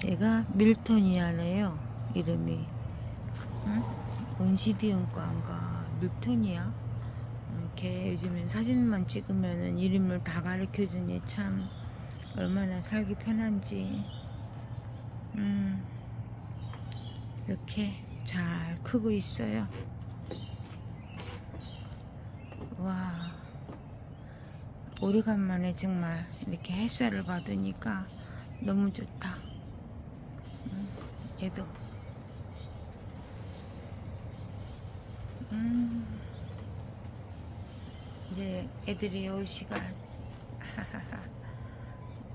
얘가 밀토니아래요. 이름이. 응? 온시디움과인가 밀토니아. 걔 요즘엔 사진만 찍으면은 이름을 다 가르쳐주니 참 얼마나 살기 편한지. 이렇게 잘 크고 있어요. 와, 오래간만에 정말 이렇게 햇살을 받으니까 너무 좋다. 얘도 이제 애들이 올 시간.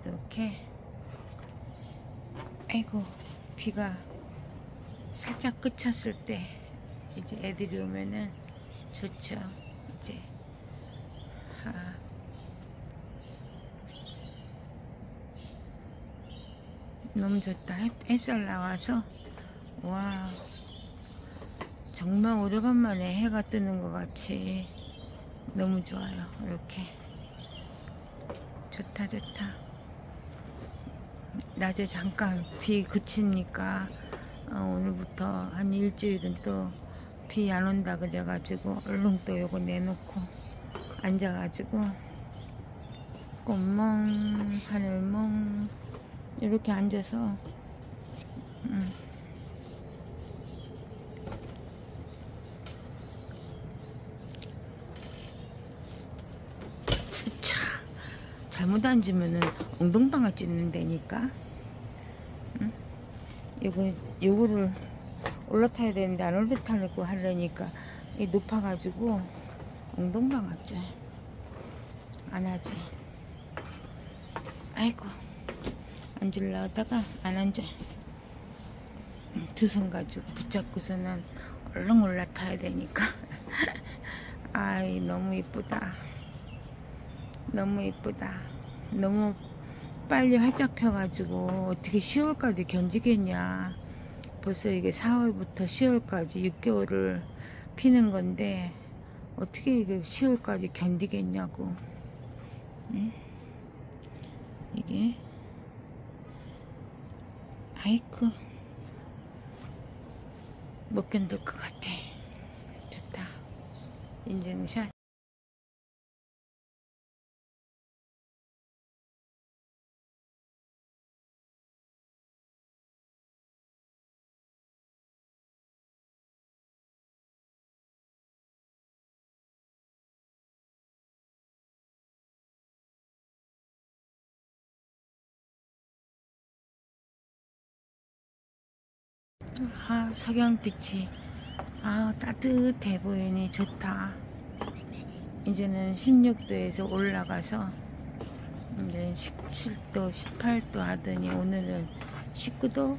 이렇게. 아이고, 비가 살짝 그쳤을 때 이제 애들이 오면은 좋죠. 이제 너무 좋다. 햇살 나와서 와, 정말 오래간만에 해가 뜨는 것 같이 너무 좋아요. 이렇게 좋다 좋다. 낮에 잠깐 비 그치니까 오늘부터 한 일주일은 또 비 안 온다 그래가지고 얼른 또 요거 내놓고 앉아가지고 꽃멍 하늘멍 이렇게 앉아서 차, 잘못 앉으면은 엉덩방아 찢는다니까. 요거를 올라타야 되는데 안 올라타려고 하려니까 이 높아가지고 엉덩방아째 안 하지. 아이고, 앉으려 하다가 안 앉아. 두 손 가지고 붙잡고서는 얼른 올라타야 되니까. 아이, 너무 이쁘다. 너무 이쁘다. 너무 빨리 활짝 펴가지고 어떻게 10월까지 견디겠냐. 벌써 이게 4월부터 10월까지 6개월을 피는 건데 어떻게 이게 10월까지 견디겠냐고. 응? 이게 아이쿠, 못 견딜 것 같아. 좋다. 인증샷. 석양빛이 따뜻해 보이니 좋다. 이제는 16도에서 올라가서 이제 17도 18도 하더니 오늘은 19도,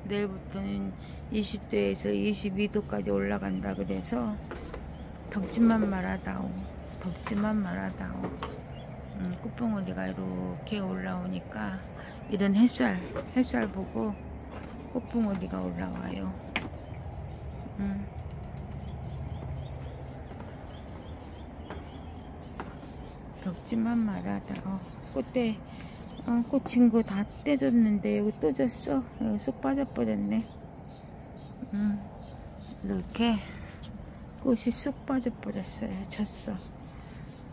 내일부터는 20도에서 22도까지 올라간다 그래서 덥지만 말아다오. 덥지만 말아다오. 꽃봉오리가 이렇게 올라오니까 이런 햇살 보고 꽃봉오리가 올라와요. 덥지만 말아다. 꽃대 꽂힌 거 다 떼줬는데 여기 또 졌어. 여기 쏙 빠져버렸네. 이렇게 꽃이 쏙 빠져버렸어요. 졌어.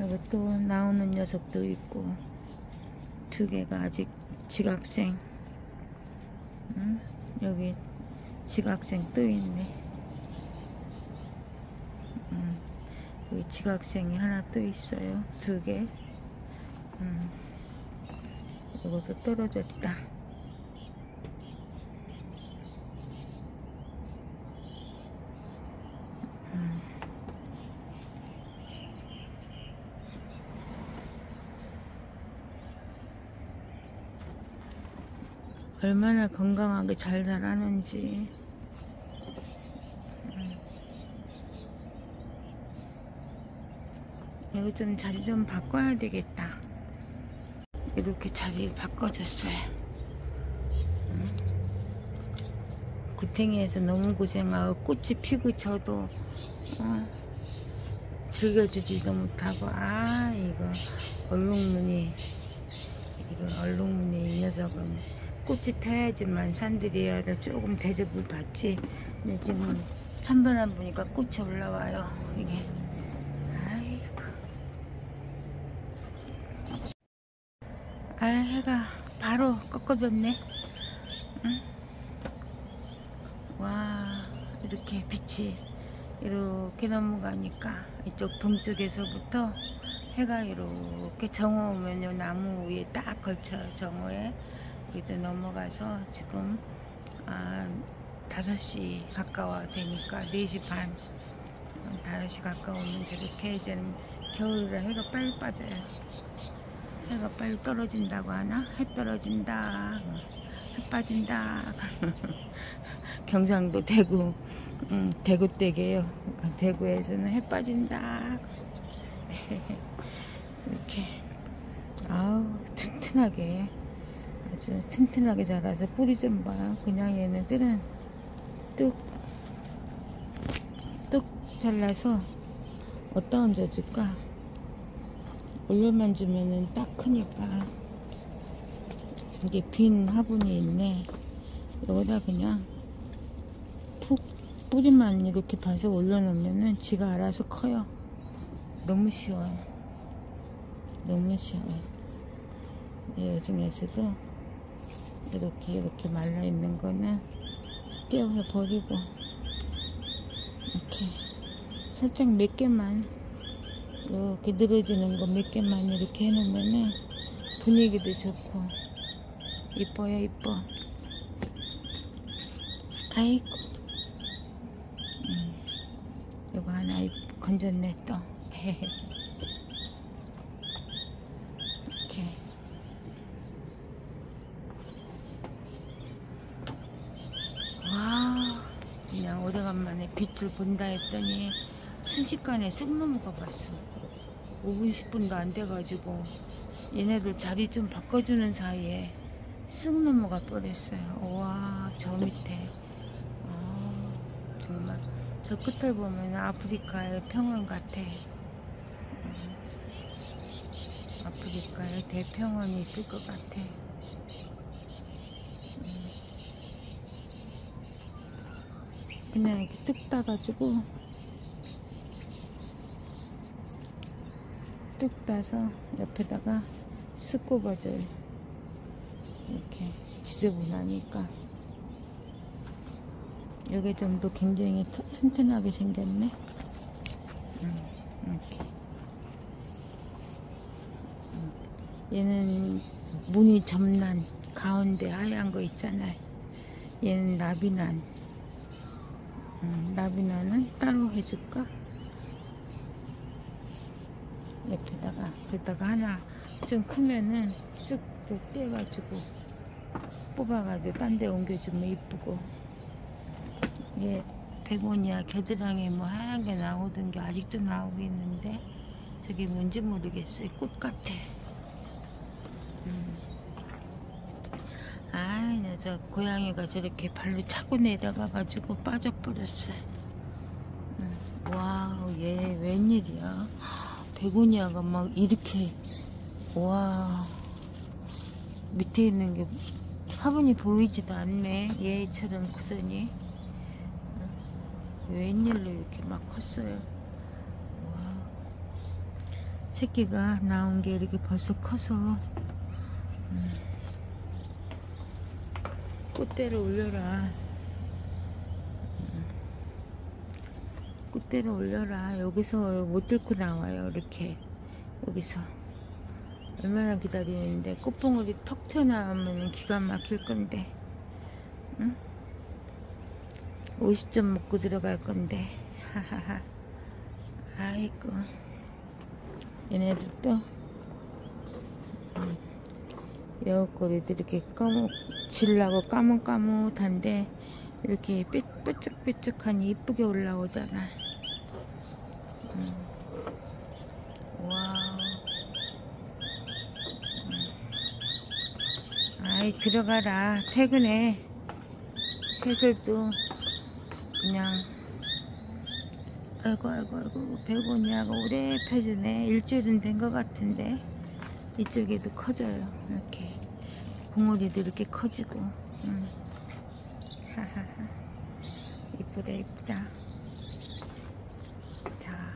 여기 또 나오는 녀석도 있고 두 개가 아직 지각생. 여기 지각생 또 있네. 여기 지각생이 하나 또 있어요. 두 개. 이것도 떨어졌다. 얼마나 건강하게 잘 자라는지. 이거 좀 자리 좀 바꿔야 되겠다. 이렇게 자리 바꿔줬어요. 구탱이에서 너무 고생하고 꽃이 피고 저도 즐겨주지도 못하고. 이거 얼룩무늬 이 녀석은 꽃이 펴야지만 산들리아를 조금 대접을 받지. 근데 지금 찬바람 부니까 꽃이 올라와요. 이게 아이고. 아, 해가 바로 꺾어졌네. 응? 와, 이렇게 빛이 이렇게 넘어가니까 이쪽 동쪽에서부터 해가 이렇게 정오 오면요, 나무 위에 딱 걸쳐요. 정오에 이렇게 넘어가서 지금 5시 가까워 되니까 4시 반 5시 가까우면 저렇게 이제는 겨울이라 해가 빨리 빠져요. 해가 빨리 떨어진다고 하나? 해 떨어진다, 해 빠진다. 경상도 대구, 대구댁이에요. 그러니까 대구에서는 해 빠진다. 이렇게 아우 튼튼하게, 아주 튼튼하게 자라서 뿌리 좀 봐요. 그냥 얘네들은 뚝 잘라서 어디다 얹어줄까? 올려만 주면은 딱 크니까. 이게 빈 화분이 있네. 여기다 그냥 푹 뿌리만 이렇게 봐서 올려놓으면은 지가 알아서 커요. 너무 쉬워요. 너무 쉬워요. 이 중에서도 이렇게 말라있는 거는 떼어 버리고, 이렇게 살짝 몇 개만, 이렇게 늘어지는 거 몇 개만 이렇게 해놓으면은 분위기도 좋고 이뻐요. 이뻐. 아이고. 이거 하나 건졌네 또. 이렇게. 와, 그냥 오래간만에 빛을 본다 했더니 순식간에 쑥 넘어가 봤어. 5분 10분도 안 돼가지고 얘네들 자리 좀 바꿔주는 사이에 쑥 넘어가 버렸어요. 와, 저 밑에 정말 저 끝을 보면 아프리카의 평원 같아. 아프리카의 대평원이 있을 것 같아. 그냥 이렇게 뚝 따가지고 뚝 따서 옆에다가 쓱 꼽아줘요. 이렇게 지저분하니까. 여기 좀도 굉장히 튼튼하게 생겼네. 이렇게. 얘는 무늬 점란, 가운데 하얀 거 있잖아요. 얘는 나비난. 나비난은 따로 해줄까? 옆에다가, 그러다가 하나 좀 크면은 쓱 떼가지고 뽑아가지고 딴 데 옮겨주면 이쁘고. 이게 베고니아 겨드랑이에 뭐 하얀 게 나오던 게 아직도 나오고 있는데 저게 뭔지 모르겠어요. 꽃 같아. 저 고양이가 저렇게 발로 차고 내려가가지고 빠져버렸어요. 와우, 얘 웬일이야. 베고니아가 막 이렇게, 와, 밑에 있는 게 화분이 보이지도 않네. 얘처럼 크더니. 웬일로 이렇게 막 컸어요. 와, 새끼가 나온 게 이렇게 벌써 커서. 꽃대를 올려라. 꽃대를 올려라. 여기서 못 들고 나와요. 이렇게 여기서 얼마나 기다리는데. 꽃봉오리 턱 튀어나오면 기가 막힐 건데. 응? 50점 먹고 들어갈 건데. 하하하. 아이고, 얘네들도 여우꼬리도 이렇게 질라고 까뭇까뭇한데 이렇게 뾰족뾰족하니 이쁘게 올라오잖아. 와우. 아이, 들어가라. 퇴근해. 새들도 그냥 아이고 베고니아가 오래 펴주네. 일주일은 된 것 같은데 이쪽에도 커져요. 이렇게 봉오리도 이렇게 커지고. 하하하. 이쁘다 이쁘다. 자,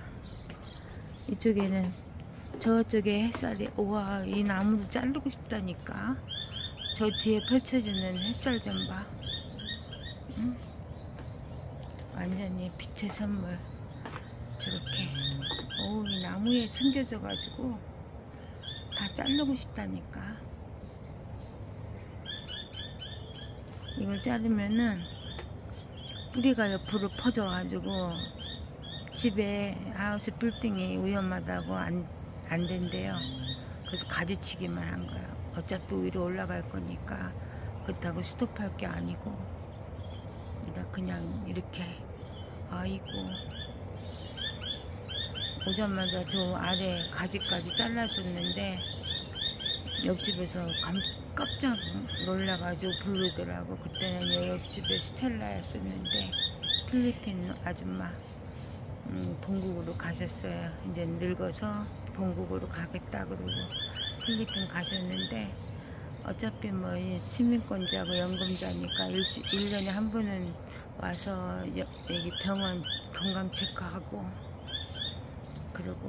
이쪽에는 저쪽에 햇살이, 우와, 이 나무도 자르고 싶다니까. 저 뒤에 펼쳐지는 햇살 좀 봐. 응? 완전히 빛의 선물. 저렇게. 오, 이 나무에 숨겨져 가지고 다 자르고 싶다니까. 이걸 자르면은 뿌리가 옆으로 퍼져 가지고 집에 하우스 빌딩이 위험하다고 안 된대요. 그래서 가지치기만 한 거야. 어차피 위로 올라갈 거니까 그렇다고 스톱할 게 아니고. 그러니까 그냥 이렇게. 아이고, 오자마자 저 아래 가지까지 잘라줬는데 옆집에서 깜짝 놀라가지고 부르더라고. 그때는 옆집에 스텔라였었는데 필리핀 아줌마. 본국으로 가셨어요. 이제 늙어서 본국으로 가겠다 그러고 필리핀 가셨는데, 어차피 뭐 시민권자고 연금자니까 1년에 한 번은 와서 여기 병원 건강 체크하고 그리고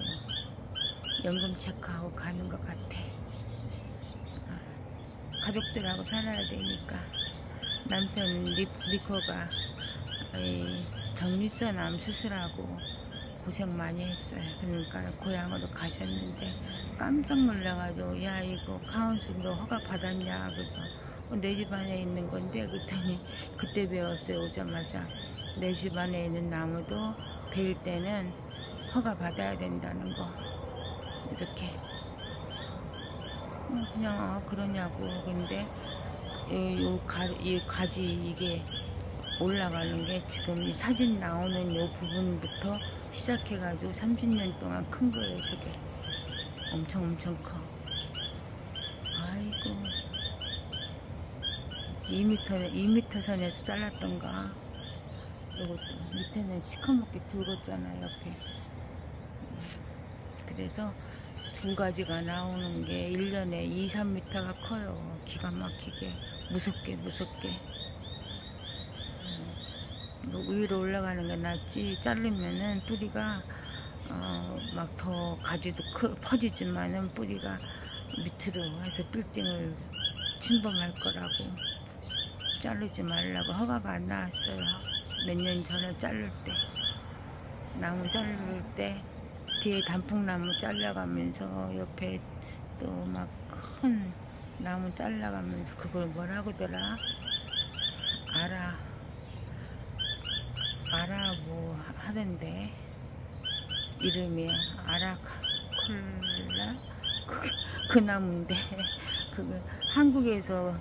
연금 체크하고 가는 것 같아. 가족들하고 살아야 되니까. 남편 리코가 정립선암 수술하고 고생 많이 했어요. 그러니까 고향으로 가셨는데 깜짝 놀라가지고, 야, 이거 카운슬도 허가 받았냐. 그래서 내 집 안에 있는 건데, 그랬더니 그때 배웠어요. 오자마자 내 집 안에 있는 나무도 베일 때는 허가 받아야 된다는 거. 이렇게 그냥 그러냐고. 근데 이 가지 이게 올라가는 게 지금 이 사진 나오는 이 부분부터 시작해가지고 30년 동안 큰 거예요. 저게 엄청 커. 아이고, 2m 선에서 잘랐던가. 이것도 밑에는 시커멓게 굵었잖아요, 옆에. 그래서 두 가지가 나오는 게 1년에 2~3m가 커요. 기가 막히게 무섭게. 위로 올라가는 게 낫지. 자르면은 뿌리가 막 더 가지도 퍼지지만은 뿌리가 밑으로 해서 빌딩을 침범할 거라고 자르지 말라고 허가가 안 나왔어요. 몇 년 전에 자를 때, 나무 자를 때 뒤에 단풍나무 잘라가면서 옆에 또 막 큰 나무 잘라가면서 그걸 뭐라고더라? 아라 뭐 하던데 이름이 아라콜라 그 나무인데 그거 한국에서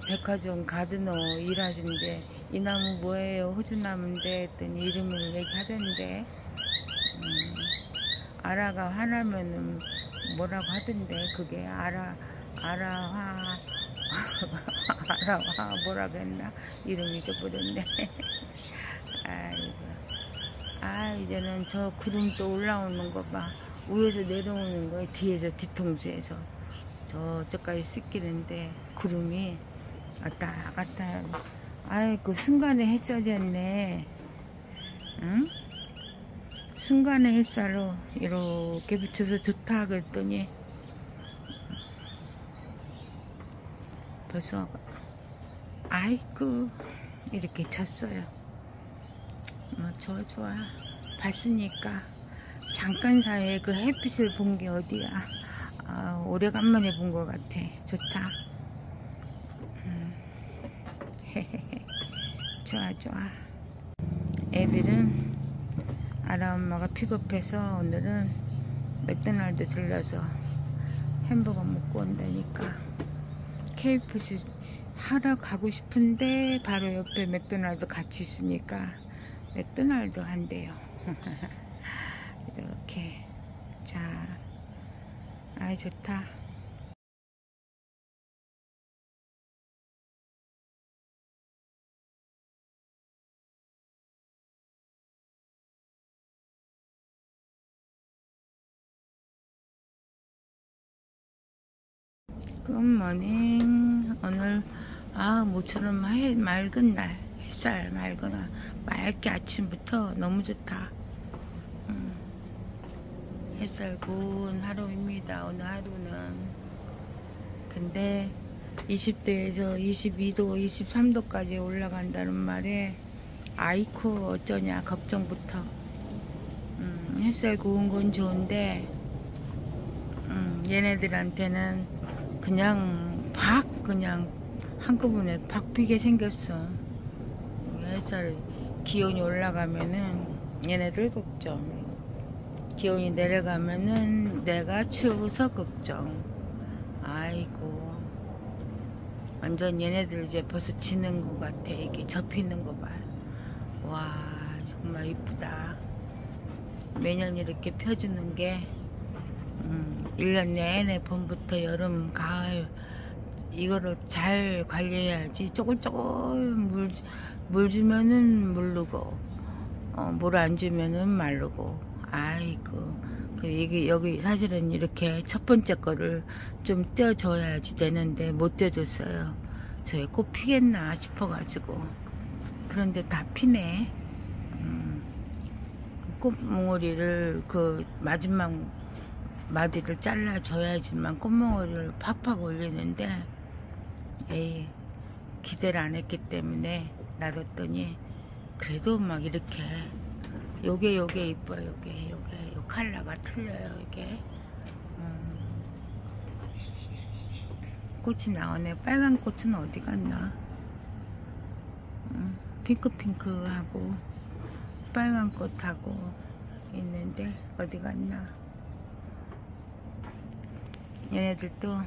백화점 가드너 일하시는데 이 나무 뭐예요? 호주나무인데 했더니 이름을 얘기하던데 아라가 화나면은 뭐라고 하던데 그게 아라화 아라화 뭐라고 했나? 이름이 잊어버렸네. 아이고. 이제는 저 구름 또 올라오는 거 봐. 위에서 내려오는 거에 뒤에서 뒤통수에서 저쪽까지 씻기는데 구름이 왔다 갔다. 그 순간의 햇살이었네. 응? 순간의 햇살로 이렇게 비춰서 좋다 그랬더니 벌써 아이고 이렇게 쳤어요. 뭐 좋아. 봤으니까 잠깐 사이에 그 햇빛을 본 게 어디야. 오래간만에 본 것 같아. 좋다. 좋아. 애들은 아라 엄마가 픽업해서 오늘은 맥도날드 들러서 햄버거 먹고 온다니까. KFC 하러 가고 싶은데 바로 옆에 맥도날드 같이 있으니까 맥도날드 한대요. 이렇게. 자, 좋다. 굿모닝. 오늘 모처럼 맑은 날, 햇살 맑거나 맑게 아침부터 너무 좋다. 햇살 구운 하루입니다. 오늘 하루는. 근데 20도에서 22도, 23도까지 올라간다는 말에 아이코 어쩌냐 걱정부터. 햇살 구운 건 좋은데 얘네들한테는 그냥 한꺼번에 팍 피게 생겼어. 햇살 기온이 올라가면은 얘네들 걱정, 기온이 내려가면은 내가 추워서 걱정. 아이고, 완전 얘네들 이제 벌써 지는 것 같아. 이게 접히는 거 봐. 와, 정말 이쁘다. 매년 이렇게 펴주는 게 1년 내내 봄부터 여름, 가을 이거를 잘 관리해야지. 조글조글 물 주면은 물르고 물 안 주면은 마르고. 아이고, 여기 사실은 이렇게 첫 번째 거를 좀 떼어줘야지 되는데 못 떼어줬어요. 저게 꽃 피겠나 싶어가지고. 그런데 다 피네. 꽃몽오리를 그 마지막 마디를 잘라줘야지만 꽃몽오리를 팍팍 올리는데, 에이, 기대를 안 했기 때문에 놔뒀더니 그래도 막 이렇게 요게 이뻐요. 요 컬러가 틀려요. 이게 꽃이 나오네. 빨간 꽃은 어디 갔나? 핑크하고 빨간 꽃하고 있는데 어디 갔나? 얘네들도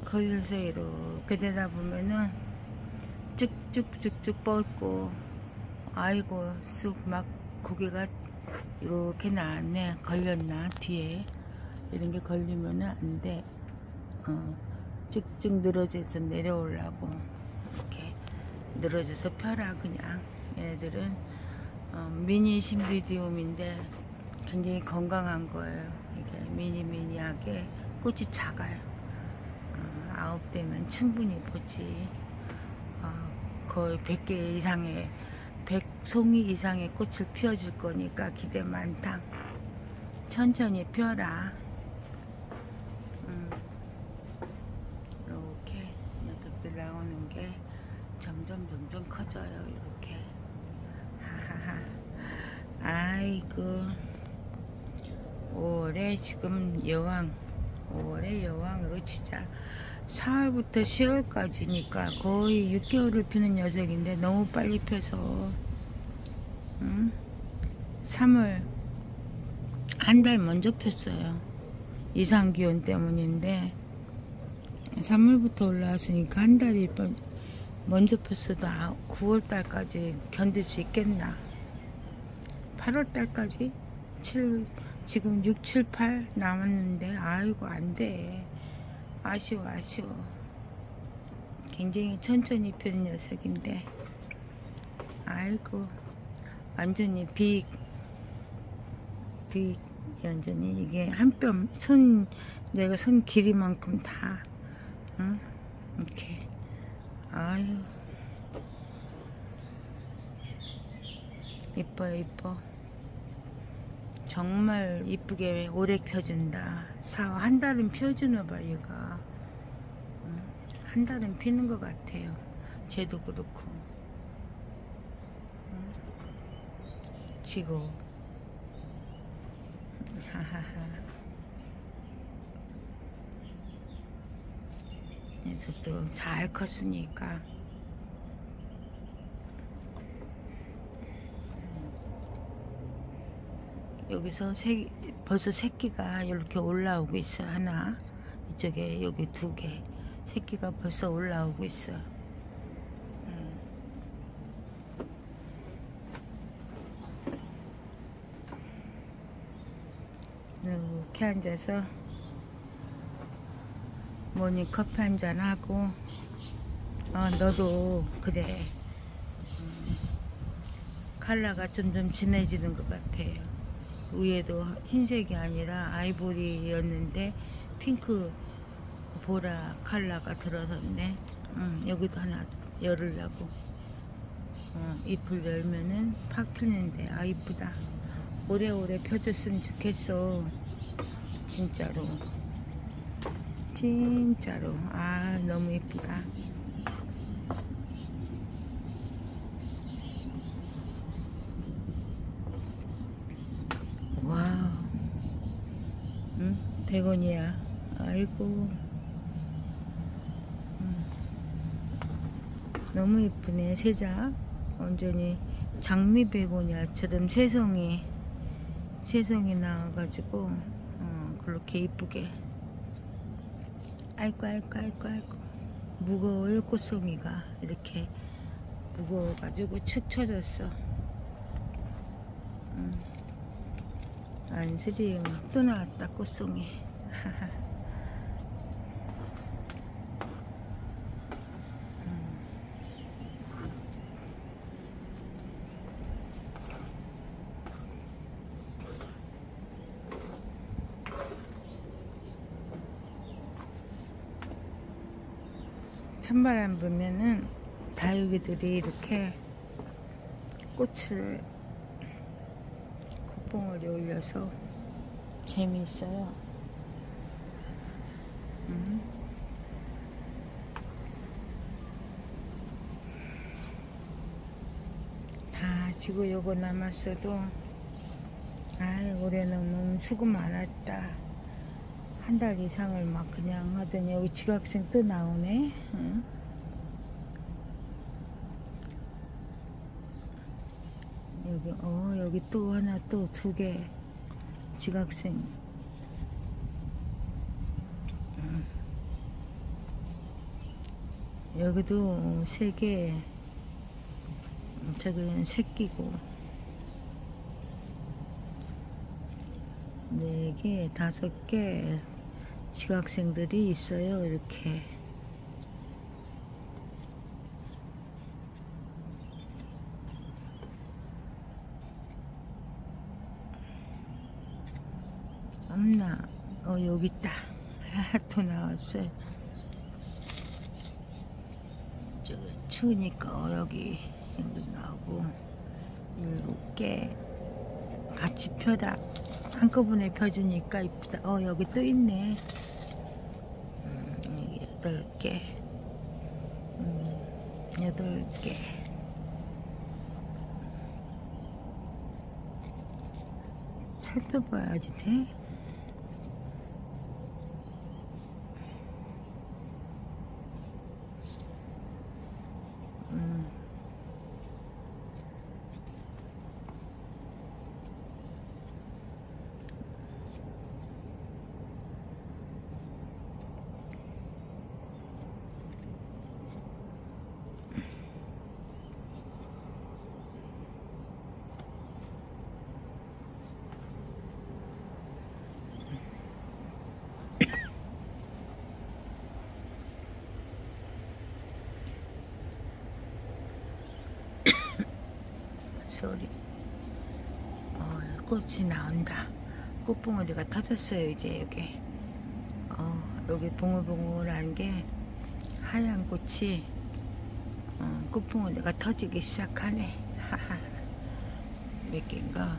거기서 이렇게 되다 보면은 쭉쭉쭉쭉 뻗고, 아이고 쑥 막 고개가 이렇게 나왔네. 걸렸나? 뒤에 이런 게 걸리면은 안 돼. 쭉쭉 늘어져서 내려오려고 이렇게 늘어져서 펴라. 그냥 얘네들은 미니 신비디움인데 굉장히 건강한 거예요. 이게 미니하게 꽃이 작아요. 9대면 충분히 보지. 거의 100개 이상의 100송이 이상의 꽃을 피워줄 거니까 기대 많다. 천천히 펴라. 이렇게 녀석들 나오는 게 점점 커져요. 이렇게. 하하하. 아이고, 5월에 지금 5월에 여왕으로 치자. 4월부터 10월까지니까 거의 6개월을 피는 녀석인데 너무 빨리 펴서 3월 한 달 먼저 폈어요. 이상기온 때문인데 3월부터 올라왔으니까 한 달이 먼저 폈어도 9월달까지 견딜 수 있겠나. 8월달까지 지금 6, 7, 8 남았는데 아이고 안돼. 아쉬워. 굉장히 천천히 피는 녀석인데 아이고, 완전히 완전히 이게 한 뼘 내가 손 길이만큼 다 이렇게. 아유, 이뻐. 정말 이쁘게 오래 펴준다. 한 달은 펴주나 봐. 얘가 한 달은 피는 것 같아요. 쟤도 그렇고. 지고. 하하하. 녀석도 잘 컸으니까. 여기서 벌써 새끼가 이렇게 올라오고 있어. 하나, 이쪽에 여기 2개 새끼가 벌써 올라오고 있어. 이렇게 앉아서 모닝커피 한잔 하고. 너도 그래. 컬러가 점점 진해지는 것 같아요. 위에도 흰색이 아니라 아이보리였는데 핑크 보라 칼라가 들어섰네. 여기도 하나 열으려고. 잎을 열면은 팍 피는데, 아 이쁘다. 오래오래 펴줬으면 좋겠어. 진짜로. 진짜로. 아 너무 이쁘다. 와우. 베고니아. 아이고. 너무 이쁘네. 세작. 완전히 장미 베고니아처럼 새송이 나와가지고 그렇게 이쁘게. 아이고 아이고 아이고 아이고. 무거워요. 꽃송이가 이렇게 무거워가지고 축 처졌어. 안스링 또 나왔다. 꽃송이. 찬바람 불면은 다육이들이 이렇게 꽃을 콧봉오리 올려서 재미있어요. 다 지고 요거 남았어도 아이 올해는 너무 수고 많았다. 한 달 이상을 막 그냥 하더니 여기 지각생 또 나오네. 응? 여기 또 하나 또 2개 지각생. 여기도 3개. 저기는 새끼고 4개, 5개 지각생들이 있어요. 이렇게. 없나? 여기 있다. 또 나왔어요. 저기 추우니까 여기 나오고 7개 같이 펴다 한꺼번에 펴주니까 이쁘다. 여기 또 있네. 여기 8개. 8개. 살펴봐야지 돼. 소리. 꽃이 나온다. 꽃봉오리가 터졌어요. 이제 여기. 여기 봉글봉글한 게 하얀 꽃이 꽃봉오리가 터지기 시작하네. 몇 개인가?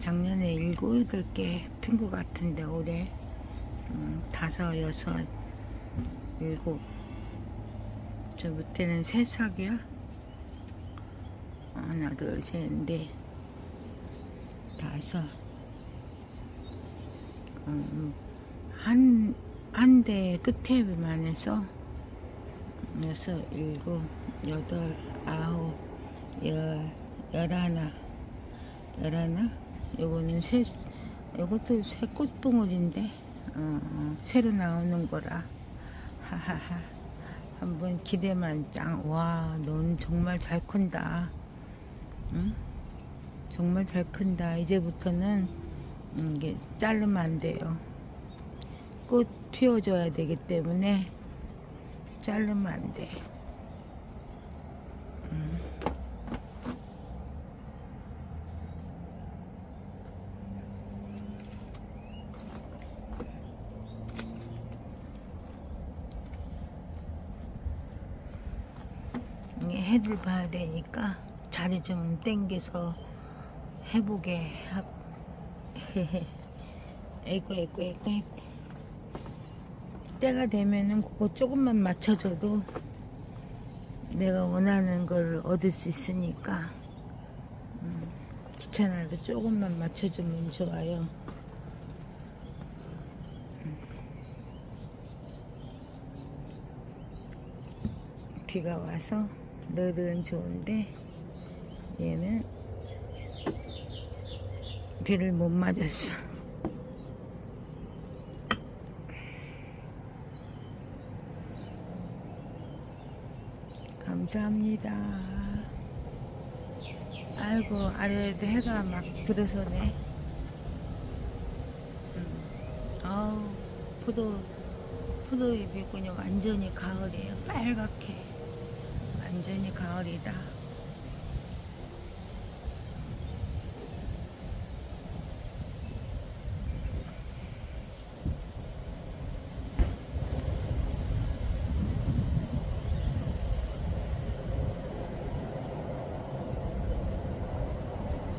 작년에 7, 8개 핀 것 같은데 올해 5, 6, 7. 저 밑에는 새싹이야. 하나, 둘, 셋, 넷, 5. 한 대 끝에만 해서 6, 7, 8, 9, 10, 11. 요거는 요것도 새 꽃봉오리인데 새로 나오는 거라. 하하하. 한번 기대만짱. 와, 넌 정말 잘 큰다. 응? 정말 잘 큰다. 이제부터는 이게 자르면 안 돼요. 꽃 피워줘야 되기 때문에 자르면 안 돼. 해를 봐야 되니까 자리 좀 땡겨서 해보게 하고. 에이구 에이구 에이구 에이구. 때가 되면은 그거 조금만 맞춰줘도 내가 원하는 걸 얻을 수 있으니까 귀찮아도 조금만 맞춰주면 좋아요. 비가 와서 너희들은 좋은데 얘는 비를 못 맞았어. 감사합니다. 아이고, 아래에도 해가 막 들어서네. 아우, 포도잎이 그냥 완전히 가을이에요. 빨갛게. 완전히 가을이다.